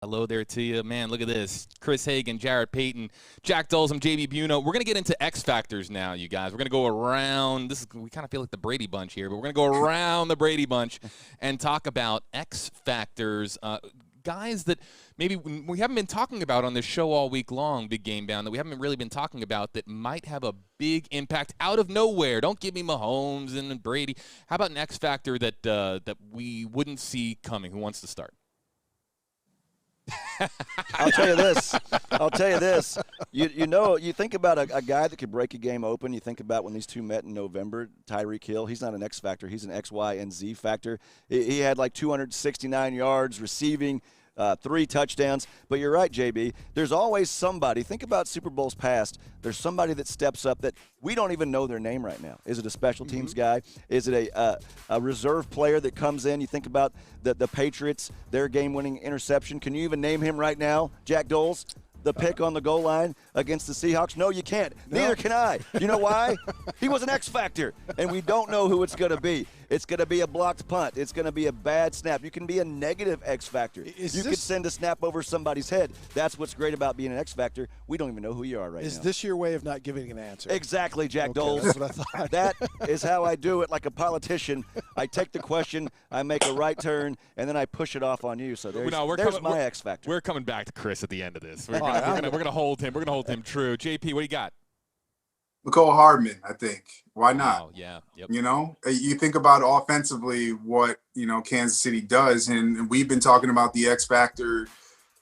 Hello there to you. Man, look at this. Chris Hagan, Jarrett Payton, Jack Doles, I'm JB Biunno. We're going to get into X Factors now, you guys. We're going to go around. We kind of feel like the Brady Bunch here, but we're going to go around the Brady Bunch and talk about X Factors, guys that maybe we haven't been talking about on this show all week long, Big Game Bound, that we haven't really been talking about that might have a big impact out of nowhere. Don't give me Mahomes and Brady. How about an X Factor that we wouldn't see coming? Who wants to start? I'll tell you this. You think about a guy that could break a game open. You think about when these two met in November, Tyreek Hill. He's not an X factor. He's an X, Y, and Z factor. He had like 269 yards receiving, 3 touchdowns. But you're right, JB. There's always somebody. Think about Super Bowls past. There's somebody that steps up that we don't even know their name right now. Is it a special teams guy? Is it a reserve player that comes in? You think about the Patriots, their game-winning interception. Can you even name him right now, Jack Doles? The pick on the goal line against the Seahawks? No, you can't. No. Neither can I. You know why? He was an X factor, and we don't know who it's going to be. It's going to be a blocked punt. It's going to be a bad snap. You can be a negative X factor. You could send a snap over somebody's head. That's what's great about being an X factor. We don't even know who you are right now. Is this your way of not giving an answer? Exactly, Jack Doles. That's what I thought. That is how I do it like a politician. I take the question, I make a right turn, and then I push it off on you. So there's my X factor. We're coming back to Chris at the end of this. We're gonna hold him. We're gonna hold him true. JP, what do you got? Mecole Hardman, I think. Why not? Oh, yeah. Yep. You know, you think about offensively what, Kansas City does, and we've been talking about the X factor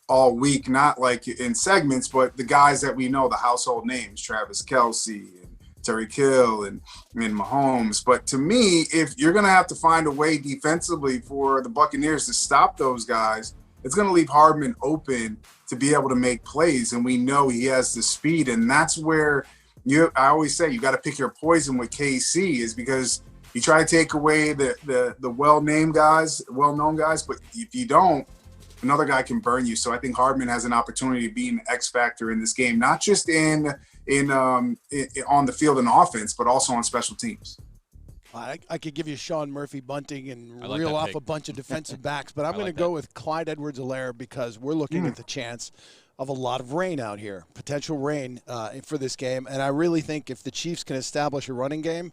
all week, not like in segments, but the guys that we know, the household names, Travis Kelce and Tyreek Hill and Mahomes. But to me, if you're going to have to find a way defensively for the Buccaneers to stop those guys, it's going to leave Hardman open to be able to make plays, and we know he has the speed, and that's where I always say you got to pick your poison with KC, is because you try to take away the well-known guys, but if you don't, another guy can burn you. So I think Hardman has an opportunity to be an X factor in this game, not just on the field and offense, but also on special teams. I could give you Sean Murphy Bunting and like reel off pick. A bunch of defensive backs, but I'm going to go with Clyde Edwards-Helaire because we're looking at the chance of a lot of rain out here, potential rain for this game. And I really think if the Chiefs can establish a running game,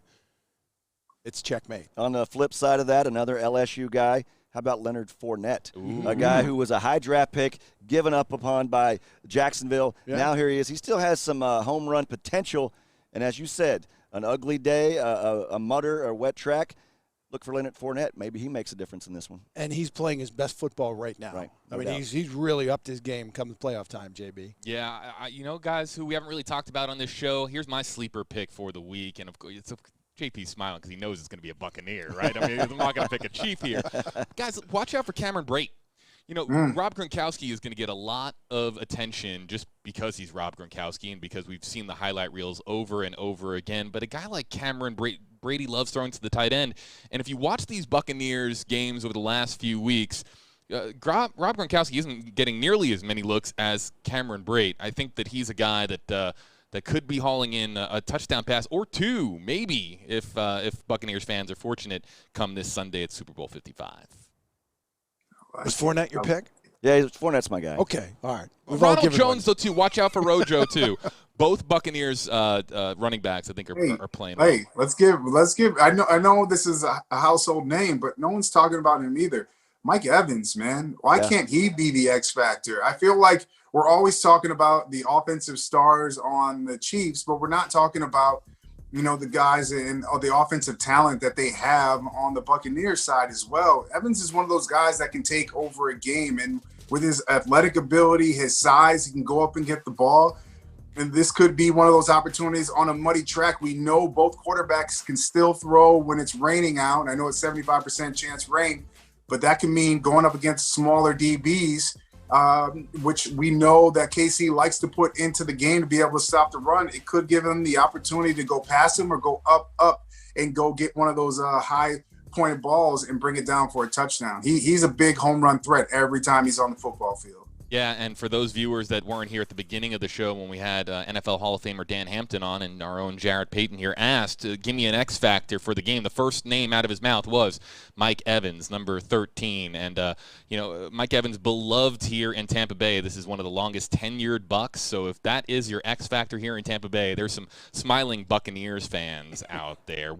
it's checkmate. On the flip side of that, another LSU guy, how about Leonard Fournette? Ooh. A guy who was a high draft pick, given up upon by Jacksonville. Yeah. Now here he is. He still has some home run potential. And as you said, an ugly day, a mutter, or wet track. Look for Leonard Fournette. Maybe he makes a difference in this one. And he's playing his best football right now. Right. I mean, he's really upped his game come playoff time, JB. Yeah, guys who we haven't really talked about on this show, here's my sleeper pick for the week. And, of course, JP's smiling because he knows it's going to be a Buccaneer, right? I mean, I'm not going to pick a Chief here. Guys, watch out for Cameron Brate. Rob Gronkowski is going to get a lot of attention just because he's Rob Gronkowski and because we've seen the highlight reels over and over again. But a guy like Cameron Brady loves throwing to the tight end. And if you watch these Buccaneers games over the last few weeks, Rob Gronkowski isn't getting nearly as many looks as Cameron Brate. I think that he's a guy that could be hauling in a touchdown pass or two, maybe, if Buccaneers fans are fortunate come this Sunday at Super Bowl 55. Was Fournette your pick? Yeah, Fournette's my guy. Okay, all right. Ronald Jones, though, too. Watch out for Rojo, too. Both Buccaneers running backs, I think, are playing. Hey, let's give. I know this is a household name, but no one's talking about him either. Mike Evans, man. Why can't he be the X factor? I feel like we're always talking about the offensive stars on the Chiefs, but we're not talking about the guys and the offensive talent that they have on the Buccaneers side as well. Evans is one of those guys that can take over a game, and with his athletic ability, his size, he can go up and get the ball. And this could be one of those opportunities on a muddy track. We know both quarterbacks can still throw when it's raining out. I know it's 75% chance rain, but that can mean going up against smaller DBs, which we know that KC likes to put into the game to be able to stop the run. It could give him the opportunity to go past him or go up and go get one of those high pointed balls and bring it down for a touchdown. He's a big home run threat every time he's on the football field. Yeah, and for those viewers that weren't here at the beginning of the show when we had NFL Hall of Famer Dan Hampton on and our own Jarrett Payton here asked, give me an X factor for the game. The first name out of his mouth was Mike Evans, number 13. And, Mike Evans, beloved here in Tampa Bay. This is one of the longest tenured Bucks. So if that is your X factor here in Tampa Bay, there's some smiling Buccaneers fans out there.